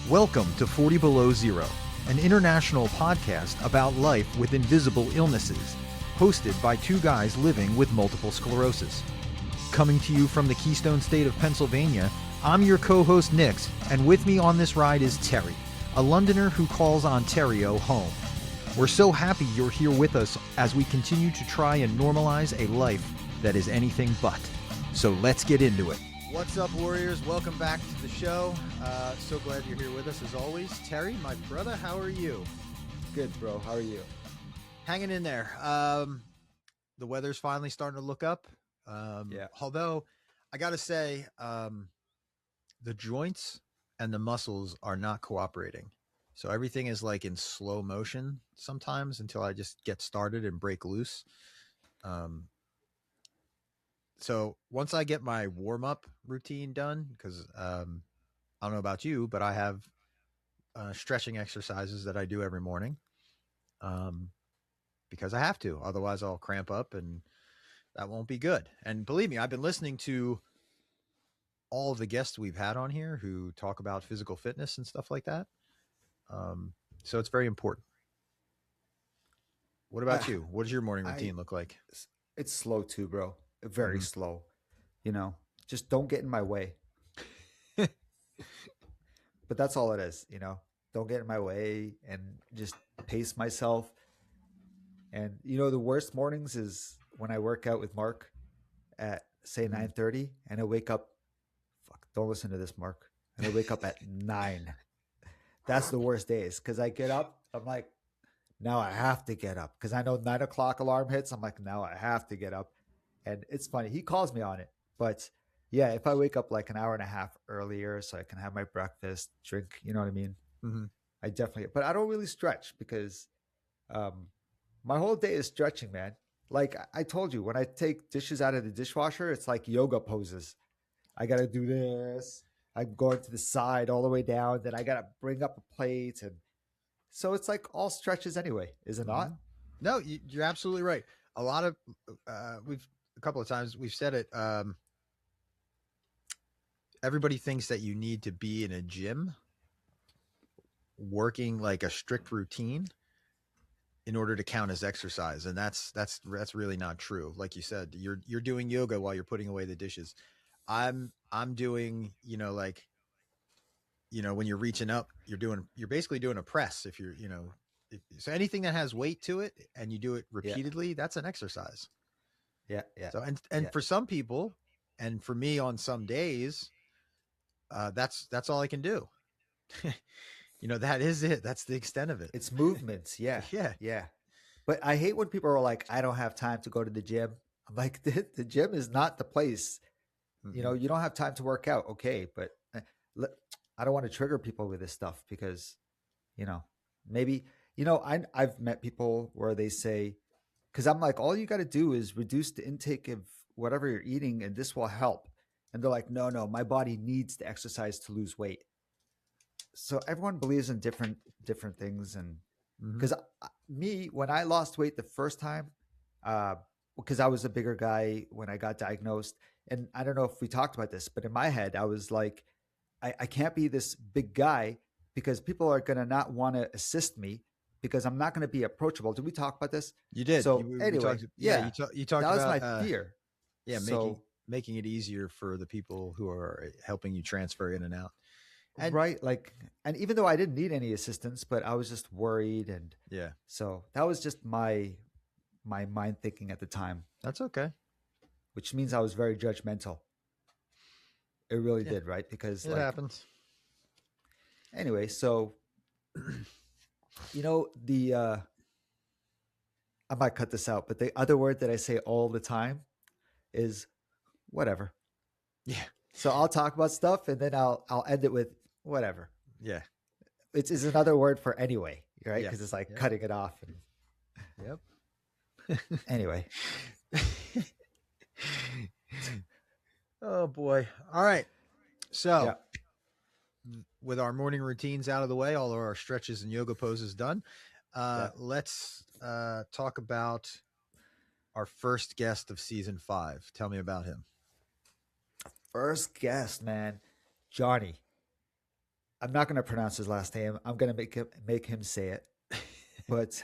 Welcome to 40 Below Zero, an international podcast about life with invisible illnesses, hosted by two guys living with multiple sclerosis. Coming to you from the Keystone State of Pennsylvania, I'm your co-host Nix, and with me on this ride is Terry, a Londoner who calls Ontario home. We're so happy you're here with us as we continue to try and normalize a life that is anything but. So let's get into it. What's up, Warriors? Welcome back to the show. So glad you're here with us as always. Terry, my brother, how are you? Good, bro. How are you? Hanging in there. The weather's finally starting to look up. Yeah. Although, I got to say, the joints and the muscles are not cooperating. So everything is like in slow motion sometimes until I just get started and break loose. So once I get my warm-up routine done, because I don't know about you, but I have stretching exercises that I do every morning because I have to. Otherwise, I'll cramp up and that won't be good. And believe me, I've been listening to all of the guests we've had on here who talk about physical fitness and stuff like that. So it's very important. What about you? What does your morning routine look like? It's slow too, bro. Very slow. You know, just don't get in my way. But that's all it is, you know. Don't get in my way and just pace myself. And you know, the worst mornings is when I work out with Mark at say 9:30 and I wake up. Fuck, don't listen to this, Mark. And I wake up at 9. That's the worst days because I get up. I'm like, now I have to get up because I know 9 o'clock alarm hits. I'm like, now I have to get up. And it's funny. He calls me on it. But yeah, if I wake up like an hour and a half earlier so I can have my breakfast, drink, you know what I mean? Mm-hmm. I definitely, but I don't really stretch because my whole day is stretching, man. Like I told you, when I take dishes out of the dishwasher, it's like yoga poses. I got to do this. I'm going to the side all the way down. Then I got to bring up a plate. And so it's like all stretches anyway, is it not? No, you're absolutely right. A lot of, a couple of times we've said it. Everybody thinks that you need to be in a gym working like a strict routine in order to count as exercise. And that's really not true. Like you said, you're doing yoga while you're putting away the dishes. I'm doing, like, when you're reaching up, you're basically doing a press. If you're, so anything that has weight to it and you do it repeatedly, that's an exercise. Yeah. Yeah. So, and for some people, and for me on some days, that's all I can do. That is it. That's the extent of it. It's movements. Yeah. Yeah. Yeah. But I hate when people are like, I don't have time to go to the gym. I'm like, the gym is not the place. Mm-hmm. You know, you don't have time to work out. Okay. But I don't want to trigger people with this stuff because, maybe, I've met people where they say, because I'm like, all you got to do is reduce the intake of whatever you're eating and this will help. And they're like, no, my body needs to exercise to lose weight. So everyone believes in different things. And because me, when I lost weight the first time, because I was a bigger guy when I got diagnosed, and I don't know if we talked about this, but in my head, I was like, I can't be this big guy because people are going to not want to assist me because I'm not going to be approachable. Did we talk about this? You did. So we anyway, talked, you talked that was about my fear. Yeah, so, making it easier for the people who are helping you transfer in and out. And, right. Like, and even though I didn't need any assistance, but I was just worried. And so that was just my mind thinking at the time. That's okay. Which means I was very judgmental. It really did, right? Because it happens. Anyway, so, I might cut this out, but the other word that I say all the time is whatever. Yeah. So I'll talk about stuff and then I'll end it with whatever. Yeah. It's another word for anyway, right? Because it's like Yep. cutting it off. Yep. Anyway. Oh boy. All right. So with our morning routines out of the way, all of our stretches and yoga poses done, let's talk about our first guest of season 5. Tell me about him. First guest, man, Johnny. I'm not going to pronounce his last name. I'm going to make him say it. But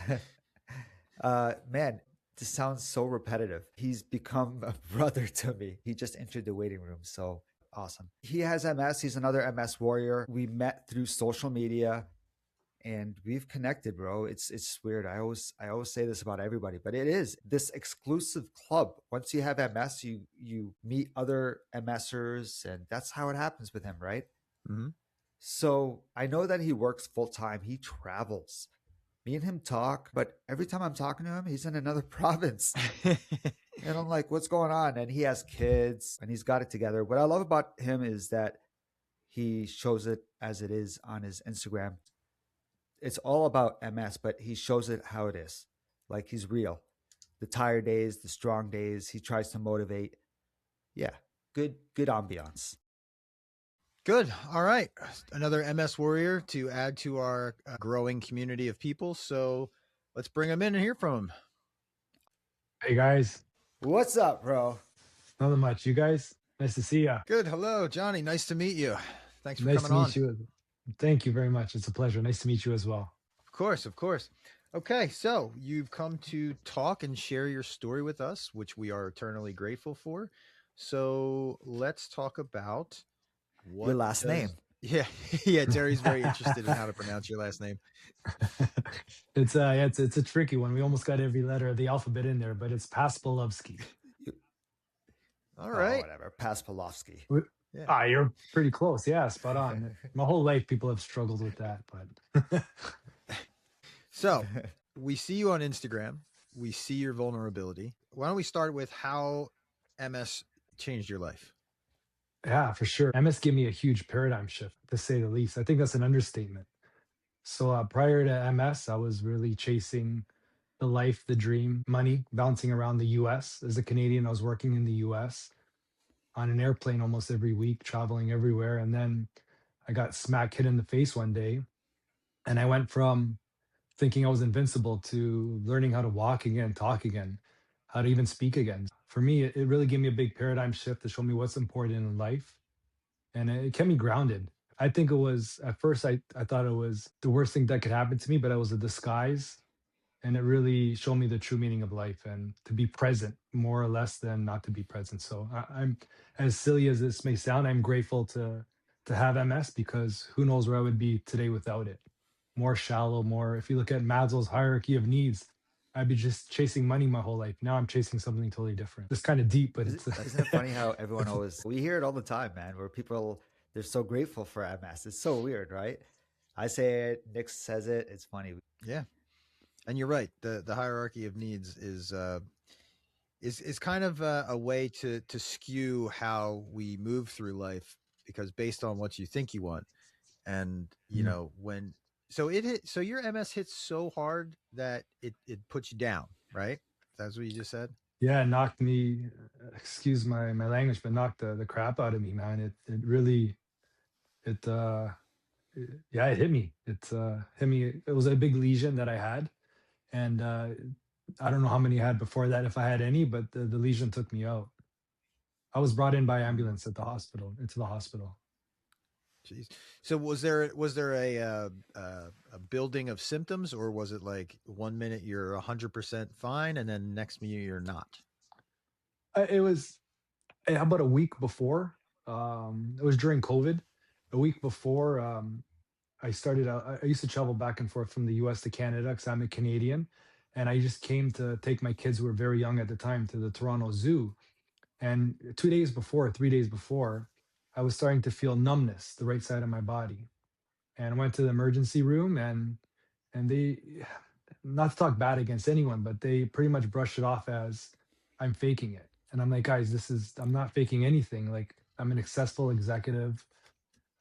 man, this sounds so repetitive. He's become a brother to me. He just entered the waiting room. So awesome. He has MS. He's another MS warrior. We met through social media and we've connected, bro. It's weird. I always say this about everybody, but it is this exclusive club. Once you have MS, you meet other MSers, and that's how it happens with him, right? Mhm. So I know that he works full time. He travels. Me and him talk, but every time I'm talking to him, he's in another province. And I'm like, what's going on? And he has kids and he's got it together. What I love about him is that he shows it as it is on his Instagram. It's all about MS, but he shows it how it is. Like he's real. The tired days, the strong days, he tries to motivate. Yeah. Good ambiance. Good. All right. Another MS warrior to add to our growing community of people. So let's bring him in and hear from him. Hey guys, What's up, bro? nothing much. You guys, nice to see ya. Good. Hello, Johnny. Nice to meet you. Thanks for Nice to coming on. meet you. Thank you very much. It's a pleasure. Nice to meet you as well. Of course, of course. Okay, so you've come to talk and share your story with us, which we are eternally grateful for. So let's talk about Your last name. Yeah, yeah. Terry's very interested in how to pronounce your last name. It's it's a tricky one. We almost got every letter of the alphabet in there, but it's Paspolovski. All right. Whatever. Paspolovski. Yeah. You're pretty close. Yeah, spot on. My whole life, people have struggled with that, but So we see you on Instagram. We see your vulnerability. Why don't we start with how MS changed your life? yeah, for sure. MS gave me a huge paradigm shift, to say the least. I think that's an understatement. So prior to MS, I was really chasing the life, the dream, money, bouncing around the US. As a Canadian, I was working in the US on an airplane almost every week, traveling everywhere. And then I got smack hit in the face one day. And I went from thinking I was invincible to learning how to walk again, talk again, how to even speak again. For me, it really gave me a big paradigm shift to show me what's important in life. And it kept me grounded. I think it was, at first, I thought it was the worst thing that could happen to me, but it was a disguise. And it really showed me the true meaning of life and to be present more or less than not to be present. So I'm, as silly as this may sound, I'm grateful to have MS because who knows where I would be today without it. More shallow, more. If you look at Maslow's hierarchy of needs, I'd be just chasing money my whole life. Now I'm chasing something totally different. It's kind of deep, but Isn't it funny how everyone always, we hear it all the time, man, where people, they're so grateful for MS. It's so weird, right? I say it, Nick says it. It's funny. Yeah. And you're right. The hierarchy of needs is kind of a way to skew how we move through life because based on what you think you want, and you know when so your MS hits so hard that it puts you down, right? That's what you just said. yeah, it knocked me. Excuse my language, but knocked the crap out of me, man. It really it yeah, it hit me. It hit me. It was a big lesion that I had, and I don't know how many I had before that, if I had any, but the lesion took me out. I was brought in by ambulance at the hospital, into the hospital. Jeez. So was there a building of symptoms, or was it like 1 minute you're 100% fine, and then next minute you're not? It was about a week before. It was during COVID. A week before, I started. I used to travel back and forth from the U.S. to Canada because I'm a Canadian, and I just came to take my kids who were very young at the time to the Toronto Zoo. And 2 days before, 3 days before, I was starting to feel numbness the right side of my body, and I went to the emergency room, and they, not to talk bad against anyone, but they pretty much brushed it off as I'm faking it. And I'm like, guys, I'm not faking anything. Like, I'm an successful executive.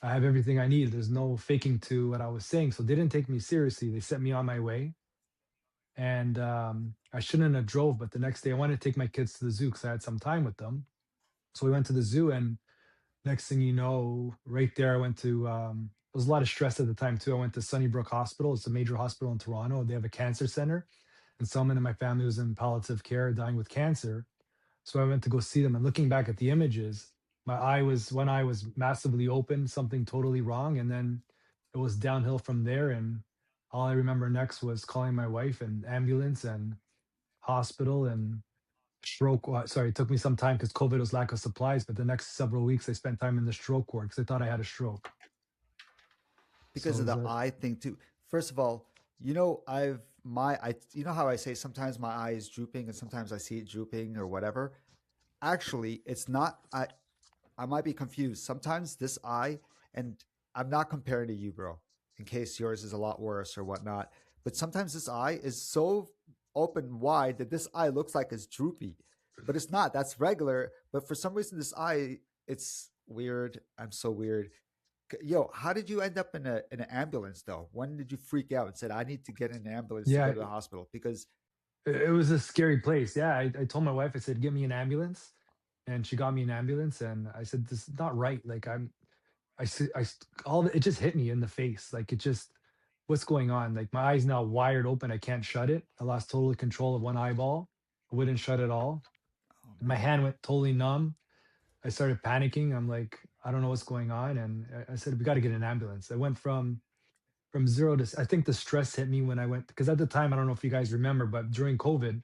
I have everything I need. There's no faking to what I was saying. So they didn't take me seriously. They sent me on my way. And I shouldn't have drove, but the next day I wanted to take my kids to the zoo because I had some time with them. So we went to the zoo, and next thing you know, right there, I went to, there was a lot of stress at the time too. I went to Sunnybrook Hospital. It's a major hospital in Toronto. They have a cancer center, and someone in my family was in palliative care dying with cancer. So I went to go see them. And looking back at the images, one eye was massively open, something totally wrong. And then it was downhill from there. And all I remember next was calling my wife and ambulance and hospital and stroke. Sorry, it took me some time because COVID was lack of supplies. But the next several weeks, I spent time in the stroke ward because I thought I had a stroke. Because So it of was the a eye thing too. First of all, you know how I say sometimes my eye is drooping and sometimes I see it drooping or whatever. Actually, it's not. I might be confused. Sometimes this eye, and I'm not comparing to you, bro, in case yours is a lot worse or whatnot. But sometimes this eye is so open wide that this eye looks like it's droopy, but it's not. That's regular. But for some reason, this eye, it's weird. I'm so weird. Yo, how did you end up in an ambulance though? When did you freak out and said, "I need to get in an ambulance to go yeah, to the hospital"? Because it was a scary place. Yeah, I told my wife, I said, "Get me an ambulance," and she got me an ambulance. And I said, "This is not right. Like I see, it just hit me in the face. Like it just, what's going on? Like my eyes now wired open. I can't shut it. I lost total control of one eyeball. I wouldn't shut it all. oh My man, hand went totally numb. I started panicking. I'm like, I don't know what's going on. And I said, we got to get an ambulance. I went from zero to, I think the stress hit me when I went, because at the time, I don't know if you guys remember, but during COVID,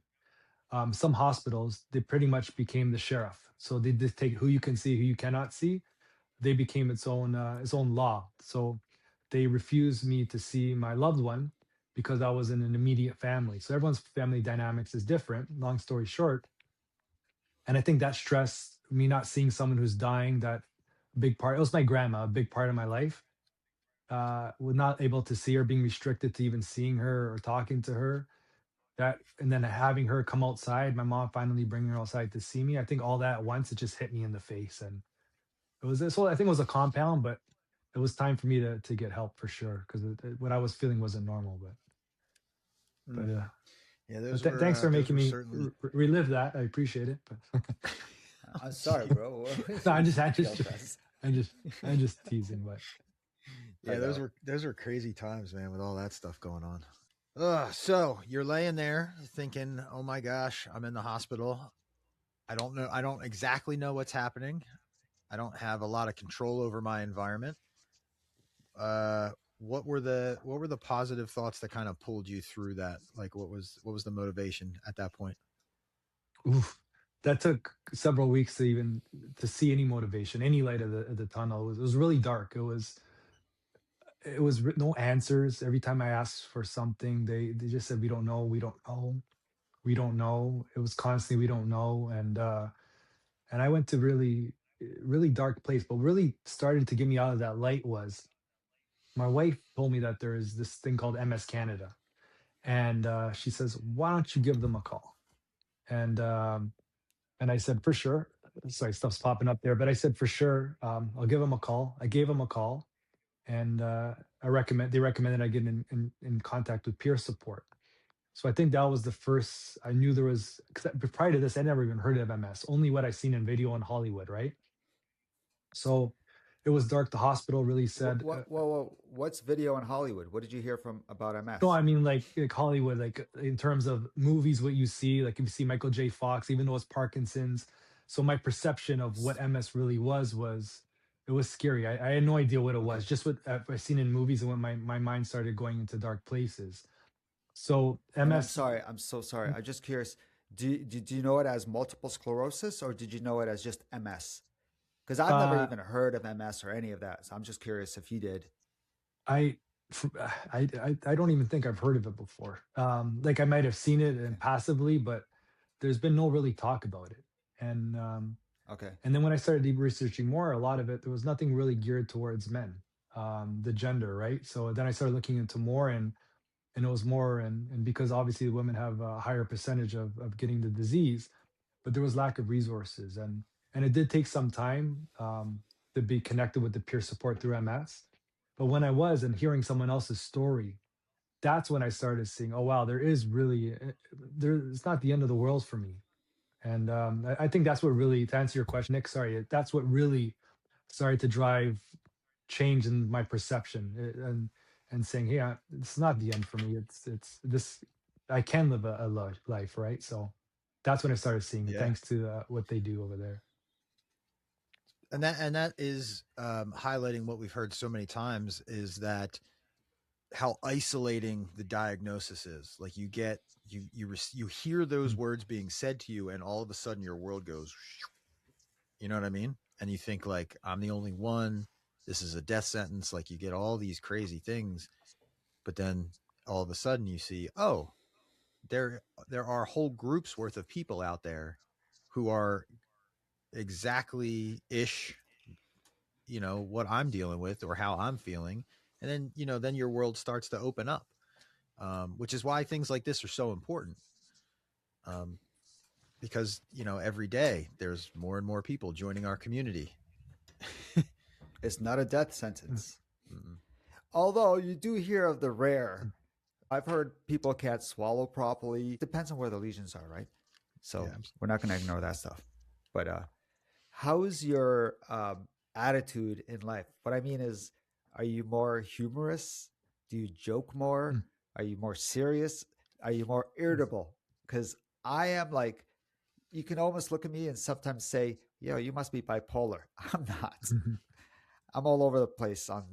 some hospitals, they pretty much became the sheriff. So they dictate who you can see, who you cannot see. They became its own law. So they refused me to see my loved one because I was in an immediate family. So everyone's family dynamics is different. Long story short, and I think that stress, me not seeing someone who's dying, that big part. It was my grandma, a big part of my life. Was not able to see her, being restricted to even seeing her or talking to her. That and then having her come outside, my mom finally bringing her outside to see me. I think all that at once, it just hit me in the face, and it was this whole. I think it was a compound, but it was time for me to get help for sure because what I was feeling wasn't normal. But Mm. Yeah, thanks for those making were me certainly. relive that. I appreciate it. But I'm sorry, bro. no, I'm just, Guilt us. I'm just, I'm just teasing. But I Yeah, know. those were crazy times, man, with all that stuff going on. So you're laying there thinking, "Oh my gosh, I'm in the hospital. I don't know. I don't exactly know what's happening. I don't have a lot of control over my environment." Uh, what were the positive thoughts that kind of pulled you through that? Like, what was the motivation at that point? oof, that took several weeks to even to see any motivation, any light of the tunnel. It was really dark. No answers. Every time I asked for something, they just said, "We don't know. We don't know. We don't know." It was constantly, "We don't know," and I went to really dark place. But really started to get me out of that light was my wife told me that there is this thing called MS Canada, and she says, "Why don't you give them a call?" And and I said, "For sure." Sorry, stuff's popping up there, but I said, "For sure, I'll give them a call." I gave them a call, and they recommended I get in contact with peer support. So I think that was the first I knew there was. Because prior to this, I never even heard of MS. Only what I seen in video in Hollywood, right? So it was dark. The hospital really said, What's video in Hollywood? What did you hear from about no, MS? I mean like Hollywood, like in terms of movies, what you see, like if you see Michael J. Fox, even though it's Parkinson's. So my perception of what MS really was it was scary. I had no idea what it Okay. was. Just what I've seen in movies and when my mind started going into dark places. So And I'm MS, sorry, I'm so sorry. I'm just curious. Did you know it as multiple sclerosis or did you know it as just MS? Because I've never uh, even heard of MS or any of that. So I'm just curious if you did. I, I don't even think I've heard of it before. Like I might have seen it Okay. and passively, but there's been no really talk about it. And Okay. and then when I started deep researching more, a lot of it there was nothing really geared towards men, the gender, right? So then I started looking into more, and it was more, and because obviously women have a higher percentage of getting the disease, but there was lack of resources, and it did take some time to be connected with the peer support through MS. But when I was and hearing someone else's story, that's when I started seeing, oh wow, there is really there. It's not the end of the world for me, and I think that's what really, to answer your question, Nick. Sorry, that's what really started to drive change in my perception, and saying, hey, it's not the end for me. It's this. I can live a life, right? So that's when I started seeing it, Yeah. thanks to what they do over there. And that is highlighting what we've heard so many times, is that how isolating the diagnosis is. Like you hear those Mm. words being said to you, and all of a sudden your world goes, you know what I mean? And you think like, I'm the only one. This is a death sentence. Like, you get all these crazy things, but then all of a sudden you see, oh, there are whole groups worth of people out there who are exactly ish, what I'm dealing with or how I'm feeling. And then, then your world starts to open up, which is why things like this are so important. Um, because, every day there's more and more people joining our community. It's not a death sentence. Mm-mm. Although you do hear of the rare. I've heard people can't swallow properly. Depends on where the lesions are, right? So Yeah. we're not going to ignore that stuff. But how's your attitude in life? What I mean is, are you more humorous? Do you joke more? Mm. Are you more serious? Are you more irritable? Because I am like, you can almost look at me and sometimes say, yo, you must be bipolar. I'm not. Mhm. I'm all over the place on,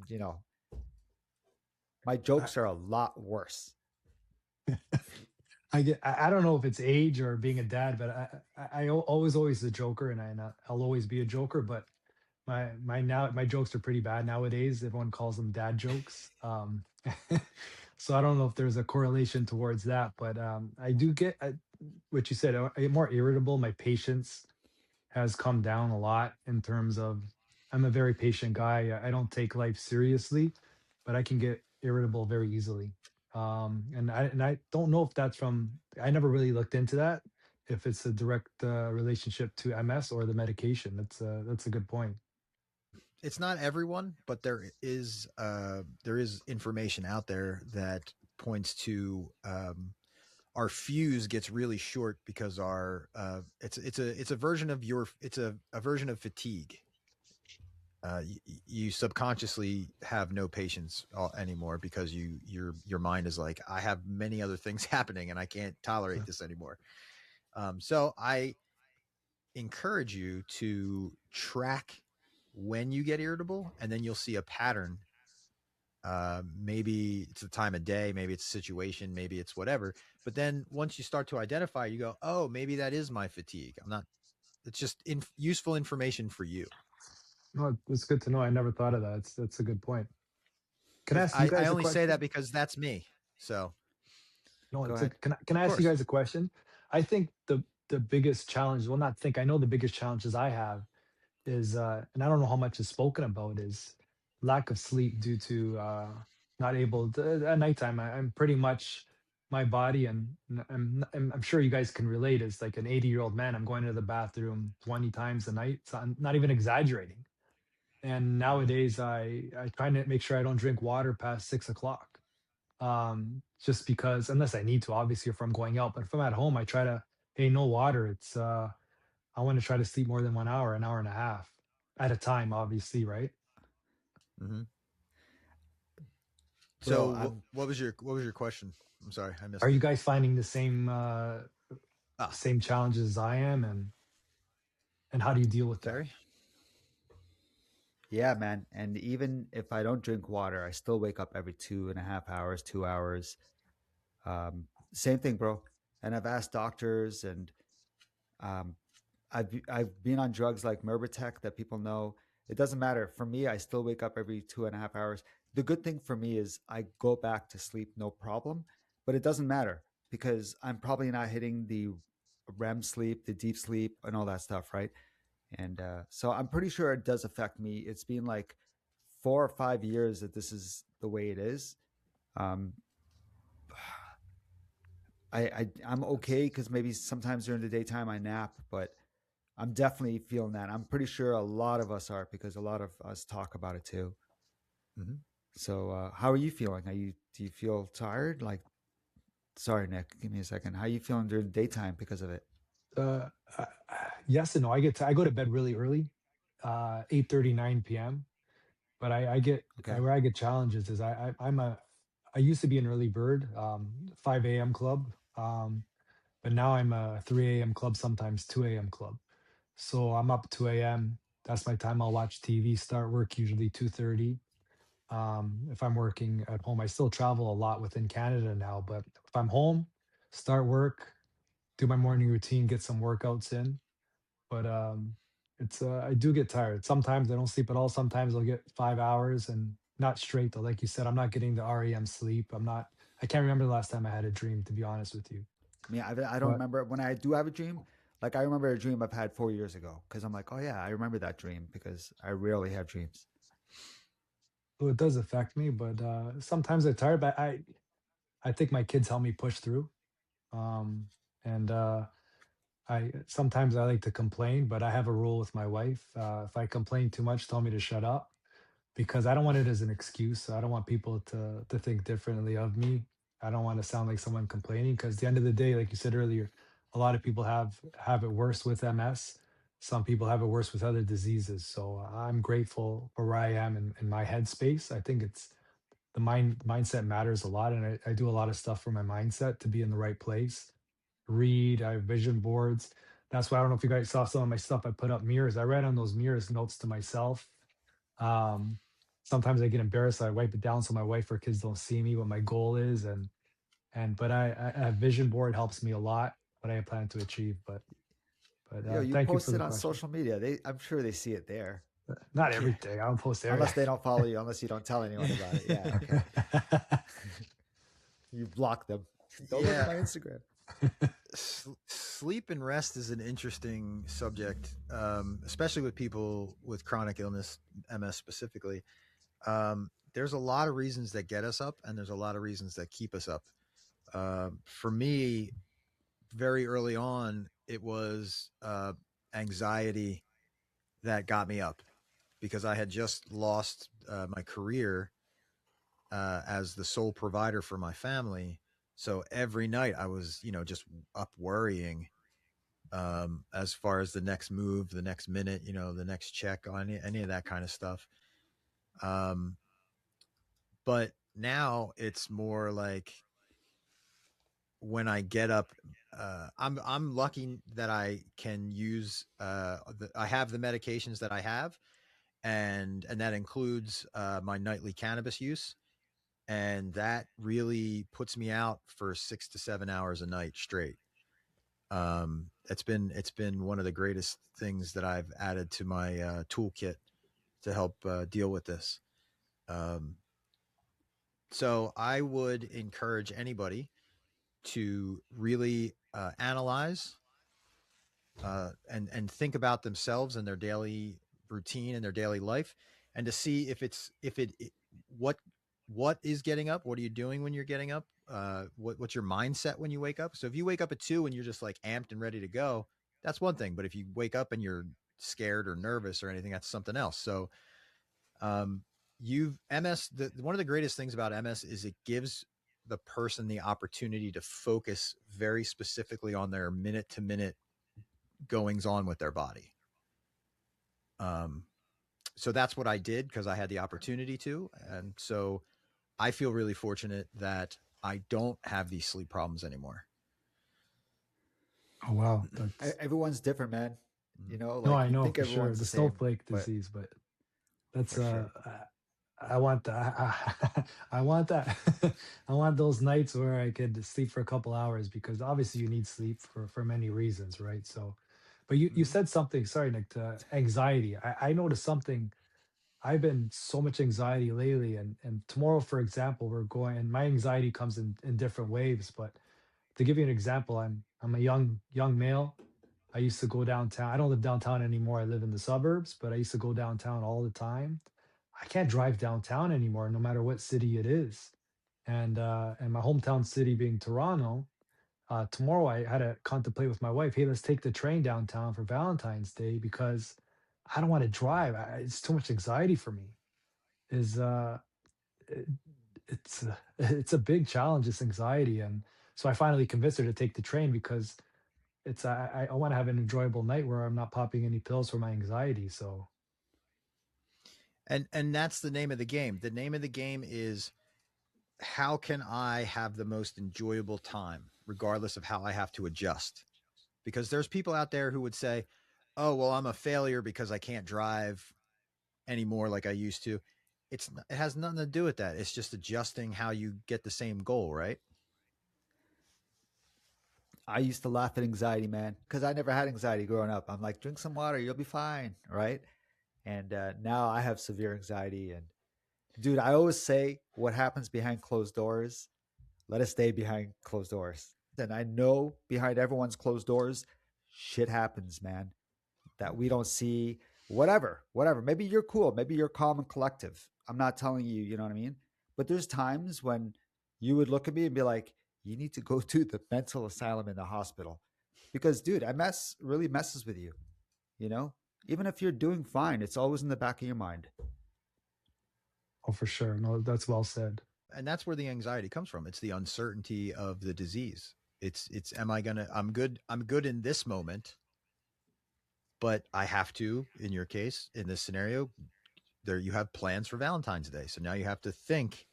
my I, jokes are a lot worse. I don't know if it's age or being a dad, but always the joker, and I'll always be a joker. But my jokes are pretty bad nowadays. Everyone calls them dad jokes. So I don't know if there's a correlation towards that, but I do get what you said. I get more irritable. My patience has come down a lot in terms of I'm a very patient guy. I don't take life seriously, but I can get irritable very easily. And I don't know if that's from I never really looked into that. If it's a direct relationship to MS or the medication, that's a good point. It's not everyone, but there is information out there that points to, our fuse gets really short because our it's a version of a version of fatigue. You subconsciously have no patience anymore, because your mind is like, I have many other things happening and I can't tolerate this anymore. So I encourage you to track when you get irritable, and then you'll see a pattern. Maybe it's the time of day, maybe it's a situation, maybe it's whatever. But then once you start to identify, you go, oh, maybe that is my fatigue. I'm not. It's just useful information for you. No, it's good to know. I never thought of that. That's a good point. Can I Because ask you I guys a only say that question? because that's me. So No, Go it's a, ahead. can I of ask you course. guys a question? I think the biggest challenge, well, not think, I know the biggest challenges I have is, and I don't know how much is spoken about, is lack of sleep due to not able to, at nighttime. I'm pretty much my body, and I'm sure you guys can relate. As like an 80-year-old man, I'm going to the bathroom 20 times a night. So I'm not even exaggerating. And Mhm. nowadays, I try to make sure I don't drink water past 6 o'clock. Just because, unless I need to, obviously, if I'm going out. But if I'm at home, I try to, hey, no water. I want to try to sleep more than 1 hour, an hour and a half at a time, obviously, right? Mhm. So Bro, what I'm what was your question? I'm sorry, I Are missed you it. guys finding the Ah, same challenges as I am, and how do you deal with that? Terry. Yeah, man. And even if I don't drink water, I still wake up every 2.5 hours, 2 hours. Same thing, bro. And I've asked doctors, and um, I've been on drugs like Merbitech that people know. It doesn't matter for me. I still wake up every 2.5 hours. The good thing for me is I go back to sleep no problem, but it doesn't matter because I'm probably not hitting the REM sleep, the deep sleep, and all that stuff, right? And so I'm pretty sure it does affect me. It's been like 4 or 5 years that this is the way it is. Um, I'm okay because maybe sometimes during the daytime I nap, but I'm definitely feeling that. I'm pretty sure a lot of us are because a lot of us talk about it too. Mhm. So how are you feeling? Do you feel tired? Like, sorry, Nick, give me a second. How are you feeling during the daytime because of it? Uh, uh, yes and no. I go to bed really early, 8:30, 9 p.m. But Okay. where I get challenges is I used to be an early bird, 5 a.m. club. But now I'm a 3 a.m. club, sometimes 2 a.m. club. So I'm up 2 a.m. That's my time. I'll watch TV, start work usually 2:30. If I'm working at home, I still travel a lot within Canada now, but if I'm home, start work, do my morning routine, get some workouts in. But it's I do get tired. Sometimes I don't sleep at all. Sometimes I'll get 5 hours and not straight though. Like you said, I'm not getting the REM sleep. I'm not. I can't remember the last time I had a dream, to be honest with you. I mean, I don't But remember when I do have a dream. Like I remember a dream I've had 4 years ago because I'm like, oh yeah, I remember that dream because I rarely have dreams. well, it does affect me. But sometimes I'm tired. But I think my kids help me push through. Um, and I sometimes I like to complain, but I have a rule with my wife. If I complain too much, tell me to shut up because I don't want it as an excuse. I don't want people to think differently of me. I don't want to sound like someone complaining because at the end of the day, like you said earlier, a lot of people have it worse with MS. Some people have it worse with other diseases. So I'm grateful for where I am in my headspace. I think it's the mindset matters a lot, and I do a lot of stuff for my mindset to be in the right place. Read, I have vision boards. That's why I don't know if you guys saw some of my stuff. I put up mirrors. I write on those mirrors notes to myself. um, Sometimes I get embarrassed. I wipe it down so my wife or kids don't see me what my goal is, and but I a vision board helps me a lot. What I plan to achieve. But Yo, you thank you for post the it on question. social media. I'm sure they see it there. Not Yeah. everything. I don't post Unless they everything. don't follow you, unless you don't tell anyone about it. Yeah, okay. You block them. Don't look at Yeah. my Instagram. Sleep and rest is an interesting subject, especially with people with chronic illness, MS specifically. There's a lot of reasons that get us up, and there's a lot of reasons that keep us up. For me, very early on, it was anxiety that got me up because I had just lost my career as the sole provider for my family. So every night I was, just up worrying as far as the next move, the next minute, the next check on any of that kind of stuff. Um, but now it's more like when I get up, I'm lucky that I can use I have the medications that I have, and that includes my nightly cannabis use, and that really puts me out for 6 to 7 hours a night straight. It's been one of the greatest things that I've added to my toolkit to help deal with this. Um, so I would encourage anybody to really analyze and think about themselves and their daily routine and their daily life, and to see if what what is getting up. What are you doing when you're getting up? What's your mindset when you wake up? So if you wake up at 2 and you're just like amped and ready to go, that's one thing. But if you wake up and you're scared or nervous or anything, that's something else. So um, you've MS. One of the greatest things about MS is it gives the person the opportunity to focus very specifically on their minute to minute goings on with their body. Um, so that's what I did because I had the opportunity to. And so I feel really fortunate that I don't have these sleep problems anymore. Oh wow, that's Everyone's different, man. no, Like I you know think for sure everyone's the the same, snowflake but disease, but that's for sure. I want that. I want that. I want those nights where I could sleep for a couple hours because obviously you need sleep for many reasons, right? So, but you Mhm. said something. Sorry, Nick. To anxiety. I noticed something. I've been so much anxiety lately, and tomorrow, for example, we're going. And my anxiety comes in different waves. But to give you an example, I'm a young male. I used to go downtown. I don't live downtown anymore. I live in the suburbs, but I used to go downtown all the time. I can't drive downtown anymore, no matter what city it is. And my hometown city being Toronto, tomorrow I had to contemplate with my wife, hey, let's take the train downtown for Valentine's Day because I don't want to drive. It's too much anxiety for me. Is it, it's a big challenge, this anxiety, and so I finally convinced her to take the train because it's I want to have an enjoyable night where I'm not popping any pills for my anxiety. So And that's the name of the game. The name of the game is how can I have the most enjoyable time, regardless of how I have to adjust? Because there's people out there who would say, oh, well, I'm a failure because I can't drive anymore like I used to. It has nothing to do with that. It's just adjusting how you get the same goal, right? I used to laugh at anxiety, man, because I never had anxiety growing up. I'm like, drink some water, you'll be fine, right? And now I have severe anxiety. And dude, I always say, what happens behind closed doors, let us stay behind closed doors. And I know behind everyone's closed doors, shit happens, man, that we don't see. Whatever. Maybe you're cool. Maybe you're calm and collective. I'm not telling you, you know what I mean? But there's times when you would look at me and be like, you need to go to the mental asylum in the hospital. Because, dude, really messes with you, you know? Even if you're doing fine, it's always in the back of your mind. Oh, for sure. No, that's well said. And that's where the anxiety comes from. It's the uncertainty of the disease. It's am I gonna I'm good in this moment, but I have to, in your case, in this scenario, there you have plans for Valentine's Day. So now you have to think.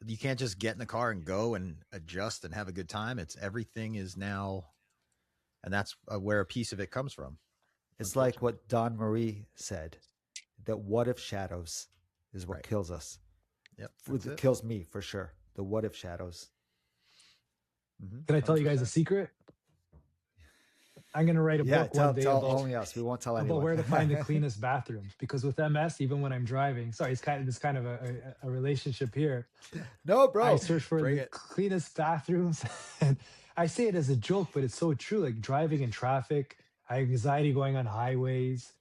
You can't just get in the car and go and adjust and have a good time. It's everything is now, and that's where a piece of it comes from. It's like what Don Marie said, that what if shadows is what kills us. Yep. It kills me for sure. The what if shadows. Mm-hmm. Can I tell you guys a secret? I'm going to write a book one day about only us. We won't tell anyone. About where to find the cleanest bathrooms. Because with MS, even when I'm driving, sorry, it's kind of a relationship here. No, bro. I search for the cleanest bathrooms. And I say it as a joke, but it's so true. Like driving in traffic, I have anxiety going on highways.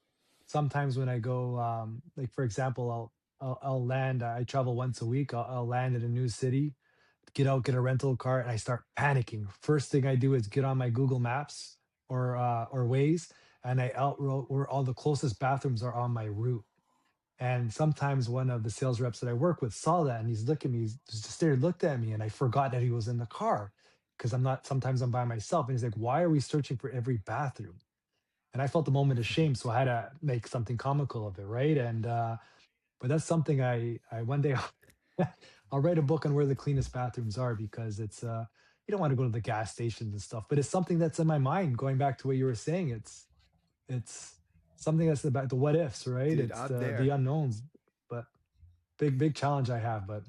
Sometimes when I go, like for example, I'll land. I travel once a week. I'll land in a new city, get a rental car, and I start panicking. First thing I do is get on my Google Maps or Waze, and I outroute where all the closest bathrooms are on my route. And sometimes one of the sales reps that I work with saw that, and he's looking at me, looked at me, and I forgot that he was in the car because sometimes I'm by myself. And he's like, "Why are we searching for every bathroom?" And I felt a moment of shame, so I had to make something comical of it, right? And but that's something I one day I'll write a book on where the cleanest bathrooms are, because it's you don't want to go to the gas stations and stuff, but it's something that's in my mind. Going back to what you were saying, it's something that's about the what ifs, right? Dude, it's the unknowns, but big challenge I have. But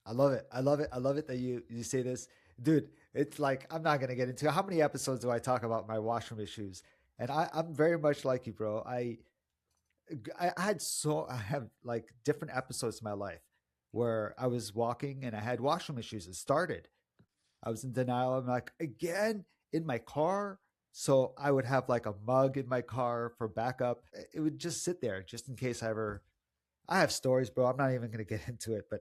I love it. I love it that you say this, dude. It's like, I'm not gonna get into how many episodes do I talk about my washroom issues, and I'm very much like you, bro. I have like different episodes in my life where I was walking and I had washroom issues. It started. I was in denial. I'm like, again in my car. So I would have like a mug in my car for backup. It would just sit there just in case I have stories, bro. I'm not even going to get into it, but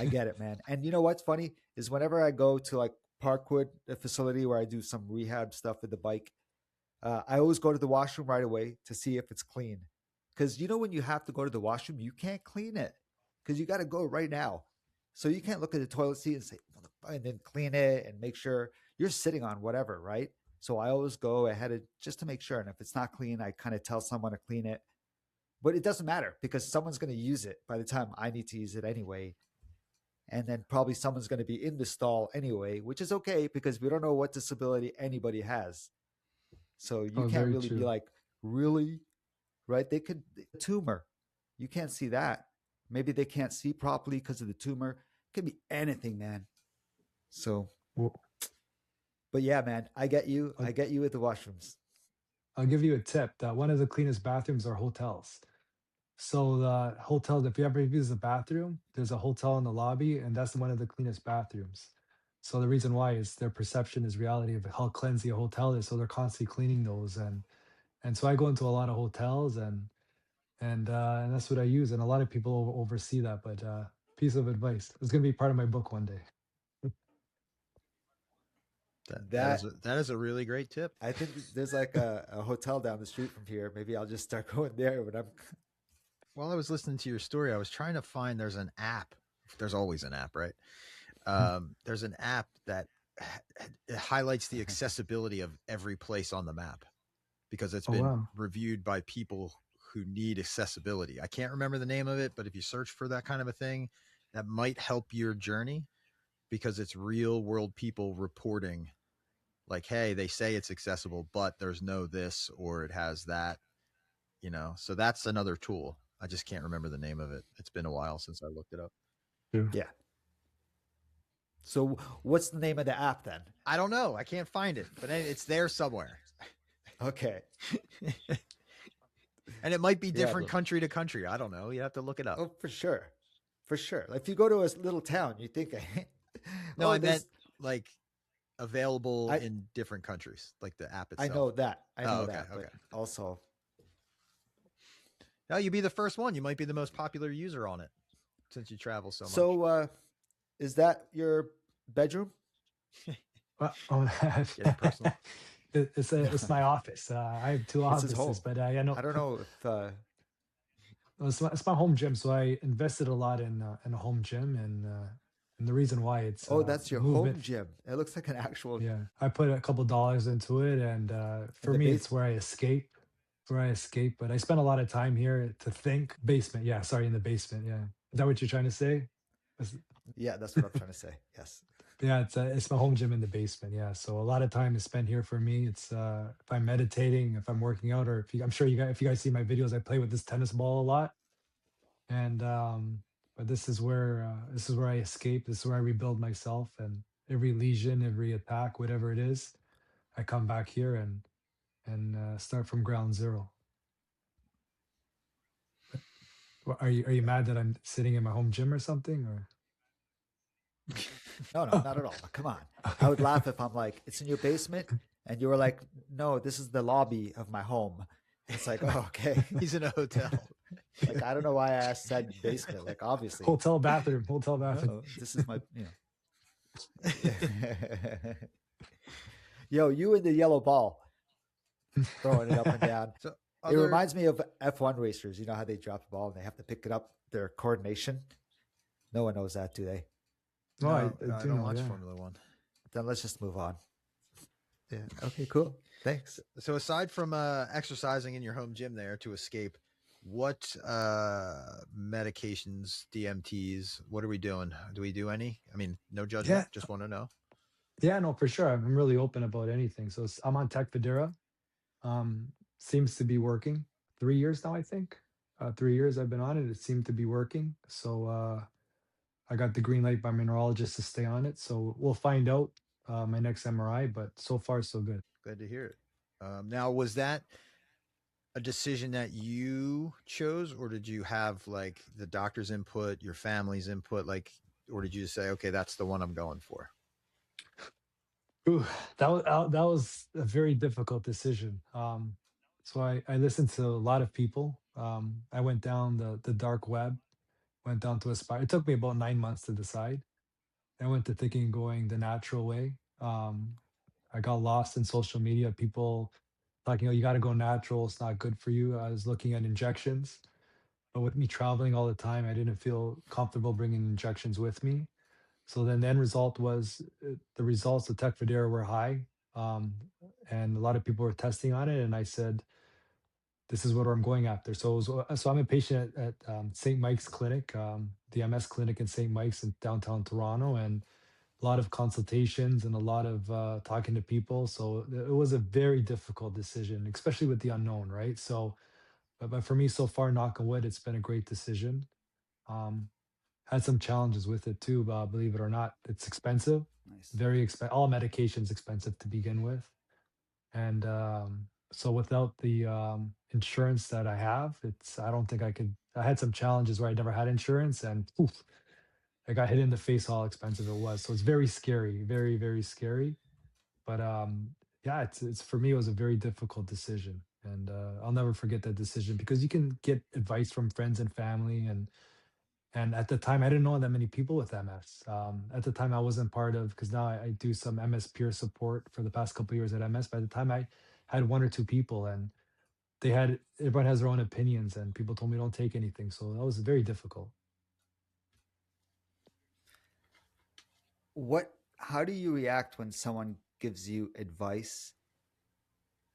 I get it, man. And you know what's funny is whenever I go to like Parkwood, a facility where I do some rehab stuff with the bike, I always go to the washroom right away to see if it's clean. Because you know, when you have to go to the washroom, you can't clean it because you got to go right now. So you can't look at the toilet seat and say, and then clean it and make sure you're sitting on whatever, right? So I always go ahead just to make sure. And if it's not clean, I kind of tell someone to clean it. But it doesn't matter because someone's going to use it by the time I need to use it anyway. And then probably someone's going to be in the stall anyway, which is okay because we don't know what disability anybody has. So you can't really be like, really? Right? They could, tumor. You can't see that. Maybe they can't see properly because of the tumor. It could be anything, man. So, but yeah, man, I get you. I get you with the washrooms. I'll give you a tip that one of the cleanest bathrooms are hotels. So the hotels, if you ever use a bathroom, there's a hotel in the lobby, and that's one of the cleanest bathrooms. So the reason why is their perception is reality of how cleansy a hotel is. So they're constantly cleaning those, and so I go into a lot of hotels, and that's what I use. And a lot of people oversee that. But piece of advice, it's going to be part of my book one day. That is a really great tip. I think there's like a hotel down the street from here. Maybe I'll just start going there when I'm. While I was listening to your story, I was trying to find. There's an app. There's always an app, right? There's an app that highlights the accessibility of every place on the map because it's been reviewed by people who need accessibility. I can't remember the name of it, but if you search for that kind of a thing, that might help your journey because it's real world people reporting like, hey, they say it's accessible, but there's no this or it has that, so that's another tool. I just can't remember the name of it. It's been a while since I looked it up. Yeah. So what's the name of the app then? I don't know. I can't find it, but it's there somewhere. Okay. And it might be different country to country. I don't know. You have to look it up. Oh, for sure. For sure. Like if you go to a little town, you think, no, I meant like available in different countries, like the app itself. I know that. I know okay, that. okay. But also, now you be the first one. You might be the most popular user on it since you travel so much. So, is that your bedroom? Getting personal. It's my office. I have 2 offices, but I know. I don't know if. It's my home gym, so I invested a lot in a home gym, and the reason why it's that's your home gym. It looks like an actual. Yeah, I put a couple dollars into it, and for me, it's where I escape. But I spend a lot of time here to think. Basement, yeah. Sorry, in the basement. Yeah, is that what you're trying to say? Yeah, that's what I'm trying to say. Yes. Yeah, it's my home gym in the basement. Yeah, so a lot of time is spent here for me. It's if I'm meditating, if I'm working out, or I'm sure if you guys see my videos, I play with this tennis ball a lot. And but this is where I escape. This is where I rebuild myself. And every lesion, every attack, whatever it is, I come back here and start from ground zero. Are you mad that I'm sitting in my home gym or something, or? No, not at all. Come on. I would laugh if I'm like, it's in your basement, and you were like, no, this is the lobby of my home. It's like, oh, okay. He's in a hotel. Like, I don't know why I asked said basement. Like, obviously. Hotel bathroom. No, this is my, Yo, you and the yellow ball. Throwing it up and down. So it reminds me of F1 racers. You know how they drop the ball and they have to pick it up, their coordination? No one knows that, do they? No, I don't watch Formula One. Then let's just move on. Yeah. Okay, cool. Thanks. So aside from exercising in your home gym there to escape, what medications, DMTs, what are we doing? Do we do any? I mean, no judgment. Just want to know. Yeah, no, for sure. I'm really open about anything. So I'm on Tecfidera. Seems to be working. 3 years now, I think. 3 years I've been on it. It seemed to be working. So I got the green light by my neurologist to stay on it. So we'll find out my next MRI, but so far so good. Good to hear it. Now, was that a decision that you chose, or did you have like the doctor's input, your family's input, or did you just say, okay, that's the one I'm going for? Ooh, that was a very difficult decision. So I listened to a lot of people. I went down the dark web, went down to Aspire. It took me about 9 months to decide. I went to thinking going the natural way. I got lost in social media. People talking, you got to go natural. It's not good for you. I was looking at injections, but with me traveling all the time, I didn't feel comfortable bringing injections with me. So then the end result was the results of Tecfidera were high, and a lot of people were testing on it. And I said, this is what I'm going after. So I'm a patient at St. Mike's Clinic, the MS clinic in St. Mike's in downtown Toronto, and a lot of consultations and a lot of talking to people. So it was a very difficult decision, especially with the unknown, right? So, but for me so far, knock on wood, it's been a great decision. Had some challenges with it too, believe it or not. It's expensive, very expensive. All medication's expensive to begin with. And so without the insurance that I have, I don't think I could. I had some challenges where I never had insurance, and poof, I got hit in the face how expensive it was. So it's very scary, very, very scary. But yeah, it's for me, it was a very difficult decision. And I'll never forget that decision, because you can get advice from friends and family, and at the time, I didn't know that many people with MS. At the time, I wasn't part of, because now I do some MS peer support for the past couple of years at MS. By the time, I had 1 or 2 people, and everyone has their own opinions, and people told me don't take anything. So that was very difficult. How do you react when someone gives you advice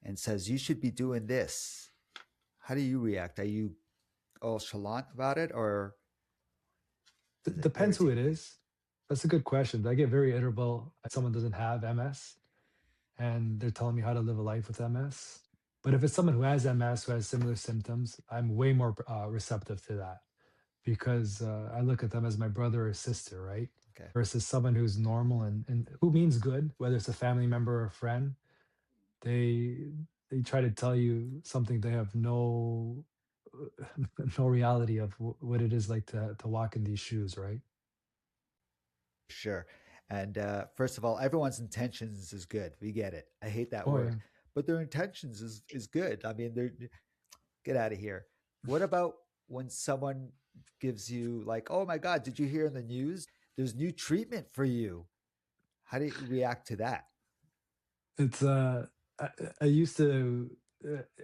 and says you should be doing this? How do you react? Are you all chalant about it, or? It depends who it is. That's a good question. I get very irritable if someone doesn't have MS. and they're telling me how to live a life with MS. But if it's someone who has MS, who has similar symptoms, I'm way more receptive to that because I look at them as my brother or sister, right? Okay. Versus someone who's normal and who means good, whether it's a family member or a friend. They they try to tell you something they have no no reality of what it is like to walk in these shoes, right? Sure. And first of all, everyone's intentions is good. We get it. I hate that Oh word, yeah. but their intentions is good. I mean, they're get out of here. What about when someone gives you like, "Oh my God, did you hear in the news? There's new treatment for you." How do you react to that? It's I used to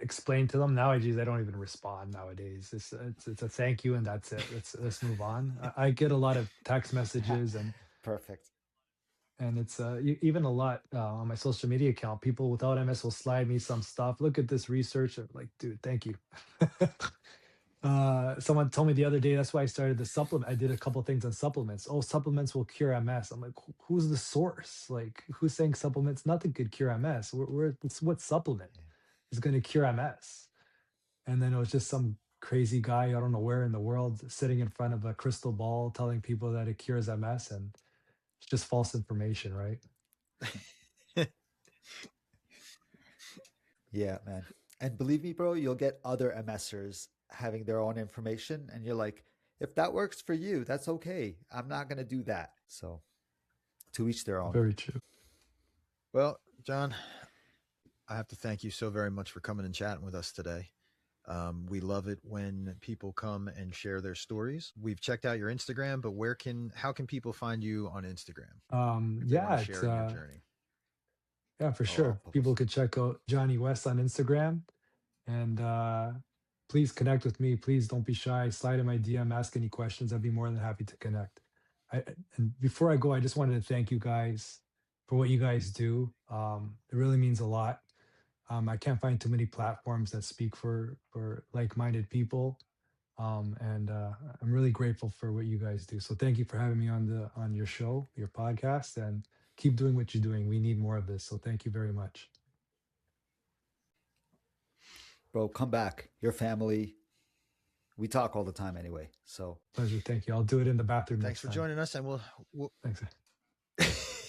explain to them. Nowadays I don't even respond nowadays. It's a thank you and that's it. Let's move on. I get a lot of text messages Perfect. and it's even a lot on my social media account. People without MS will slide me some stuff. Look at this research. I'm like, dude, thank you. Someone told me the other day that's why I started the supplement. I did a couple things on supplements. Oh, supplements will cure MS. I'm like, who's the source? Like, who's saying supplements? Nothing could cure MS. What supplement is going to cure MS? And then it was just some crazy guy, I don't know where in the world, sitting in front of a crystal ball telling people that it cures MS. And it's just false information, right? Yeah, man. And believe me, bro, you'll get other MSers having their own information, and you're like, if that works for you, that's okay. I'm not gonna do that. So to each their own. Very true. Well, John, I have to thank you so very much for coming and chatting with us today. We love it when people come and share their stories. We've checked out your Instagram, but how can people find you on Instagram if they want Yeah, to it's share in your journey? yeah, for Oh, sure. People could check out Johnny West on Instagram. And please connect with me. Please don't be shy. Slide in my DM, ask any questions. I'd be more than happy to connect. And before I go, I just wanted to thank you guys for what you guys do. It really means a lot. I can't find too many platforms that speak for like-minded people. And I'm really grateful for what you guys do. So thank you for having me on your show, your podcast, and keep doing what you're doing. We need more of this. So thank you very much. bro, come back. Your family. We talk all the time anyway. So Pleasure. Thank you. I'll do it in the bathroom Thanks next for time. joining us, and we'll Thanks.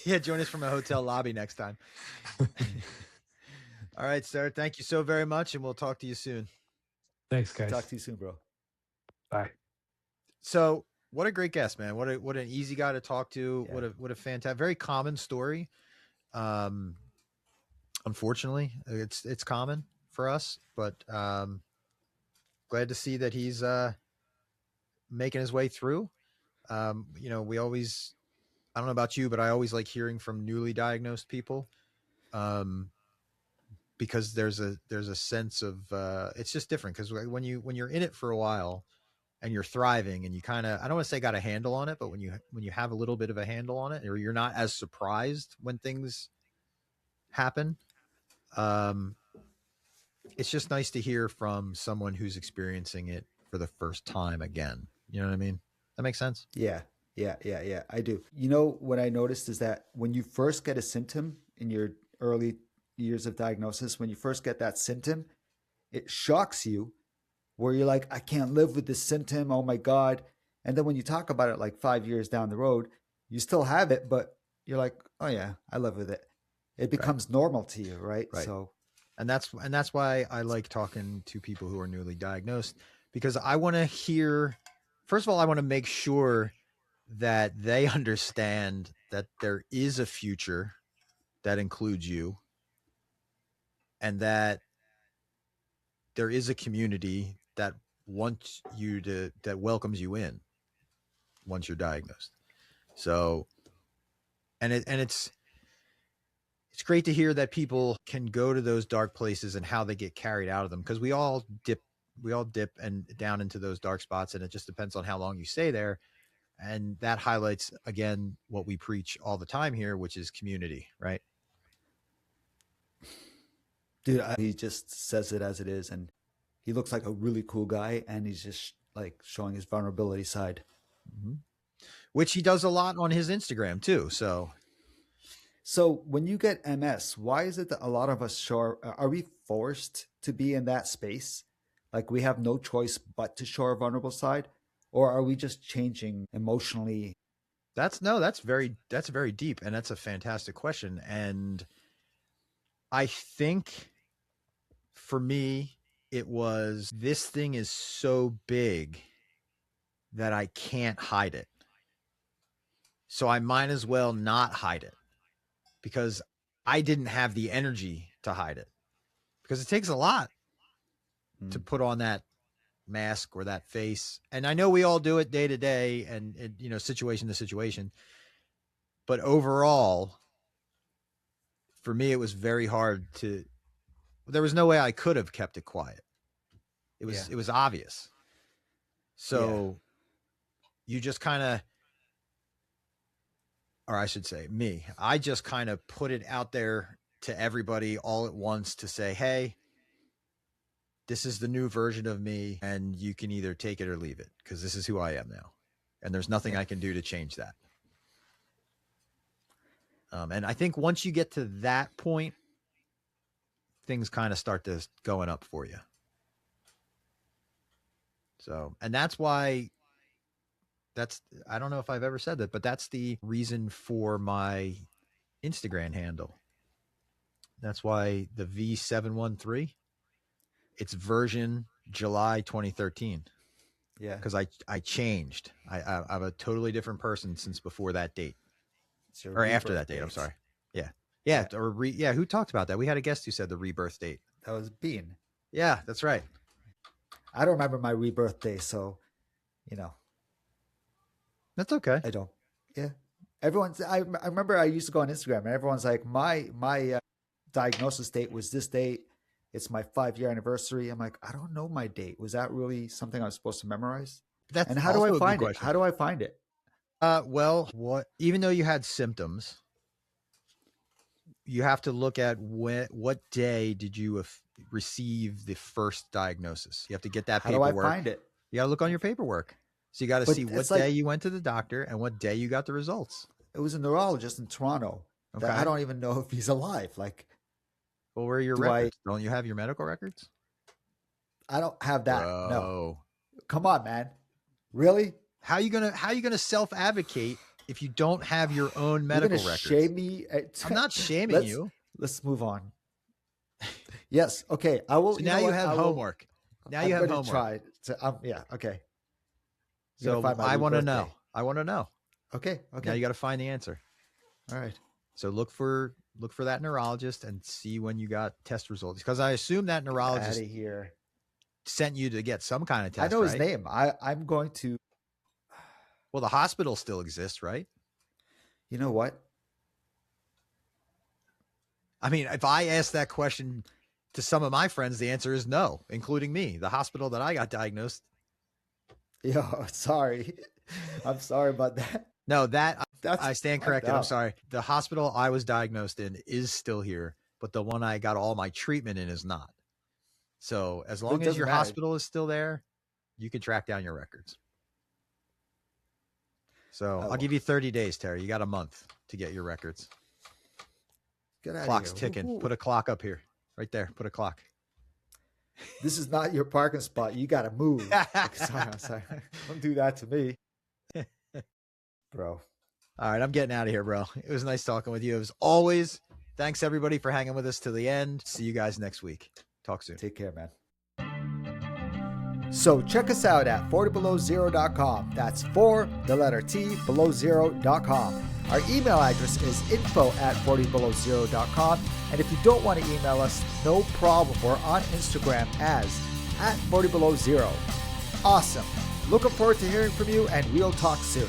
yeah, join us from a hotel lobby next time. All right, sir. Thank you so very much, and we'll talk to you soon. Thanks, guys. talk to you soon, bro. Bye. So, what a great guest, man! What an easy guy to talk to. Yeah. What a fantastic, very common story. Unfortunately, it's common for us, but glad to see that he's making his way through. We always, I don't know about you, but I always like hearing from newly diagnosed people. Because there's a sense of it's just different because when you're in it for a while and you're thriving and you kind of, I don't want to say got a handle on it, but when you have a little bit of a handle on it, or you're not as surprised when things happen, it's just nice to hear from someone who's experiencing it for the first time again. You know what I mean? That makes sense. Yeah. I do. You know what I noticed is that when you first get a symptom in your early years of diagnosis, when you first get that symptom, it shocks you where you're like, I can't live with this symptom. Oh my God. And then when you talk about it like 5 years down the road, you still have it, but you're like, oh yeah, I live with it. It becomes normal to you, right? Right. So, and that's why I like talking to people who are newly diagnosed, because I want to hear, first of all, I want to make sure that they understand that there is a future that includes you, and that there is a community that wants you that welcomes you in once you're diagnosed. So, it's great to hear that people can go to those dark places and how they get carried out of them, because we all dip and down into those dark spots, and it just depends on how long you stay there. And that highlights again what we preach all the time here, which is community, right? dude, he just says it as it is, and he looks like a really cool guy, and he's just like showing his vulnerability side. Mm-hmm. Which he does a lot on his Instagram too. So So when you get MS, why is it that a lot of us are we forced to be in that space? Like we have no choice but to show our vulnerable side? Or are we just changing emotionally? That's very deep, and that's a fantastic question. And I think for me, it was, this thing is so big that I can't hide it. So I might as well not hide it, because I didn't have the energy to hide it, because it takes a lot to put on that mask or that face. And I know we all do it day to day and situation to situation. But overall, for me, it was very hard to, there was no way I could have kept it quiet. It was obvious. So you just kind of, or I should say me, I just kind of put it out there to everybody all at once to say, hey, this is the new version of me, and you can either take it or leave it, because this is who I am now. And there's nothing I can do to change that. And I think once you get to that point, things kind of start to going up for you. So, and that's why I don't know if I've ever said that, but that's the reason for my Instagram handle. That's why the V713, it's version July 2013. Yeah. Because I changed. I'm a totally different person since before that date. Or after that date. I'm sorry. Yeah. Yeah. Yeah. Who talked about that? We had a guest who said the rebirth date. That was Bean. Yeah, that's right. I don't remember my rebirth day, so That's okay. I don't. Yeah. I remember I used to go on Instagram and everyone's like, my diagnosis date was this date. It's my 5-year anniversary. I'm like, I don't know my date. Was that really something I was supposed to memorize? And how do I find it? How do I find it? Well, even though you had symptoms, you have to look at what day did you receive the first diagnosis. You have to get that paperwork. How do I find it? You got to look on your paperwork. So you got to see what day you went to the doctor and what day you got the results. It was a neurologist in Toronto. Okay. I don't even know if he's alive. Like, well, where are your records? Don't you have your medical records? I don't have that. Whoa. No. Come on, man. Really? How you gonna self-advocate if you don't have your own medical records? Shame me? I'm not shaming you. Let's move on. Yes. Okay. I will. So now you have homework. Now you have homework. Try to, yeah. Okay. So I want to know. I want to know. Okay. Now you got to find the answer. All right. So look for that neurologist and see when you got test results, because I assume that neurologist sent you to get some kind of test. I know his name. I'm going to. Well, the hospital still exists, right? You know what? I mean, if I ask that question to some of my friends, the answer is no, including me. The hospital that I got diagnosed. Yo, sorry. I'm sorry about that. No, I stand corrected. I'm sorry. The hospital I was diagnosed in is still here, but the one I got all my treatment in is not. So as long as your hospital is still there, you can track down your records. So I'll give you 30 days, Terry. You got a month to get your records. Get out Clock's of here. ticking. Ooh. Put a clock up here. Right there. Put a clock. This is not your parking spot. You got to move. I'm sorry. Don't do that to me. Bro. All right. I'm getting out of here, bro. It was nice talking with you. As always, thanks everybody for hanging with us to the end. See you guys next week. Talk soon. Take care, man. So check us out at 40belowzero.com. That's 4, the letter T, below zero.com. Our email address is info@40belowzero.com. And if you don't want to email us, no problem. We're on Instagram as @40belowzero. Awesome. Looking forward to hearing from you, and we'll talk soon.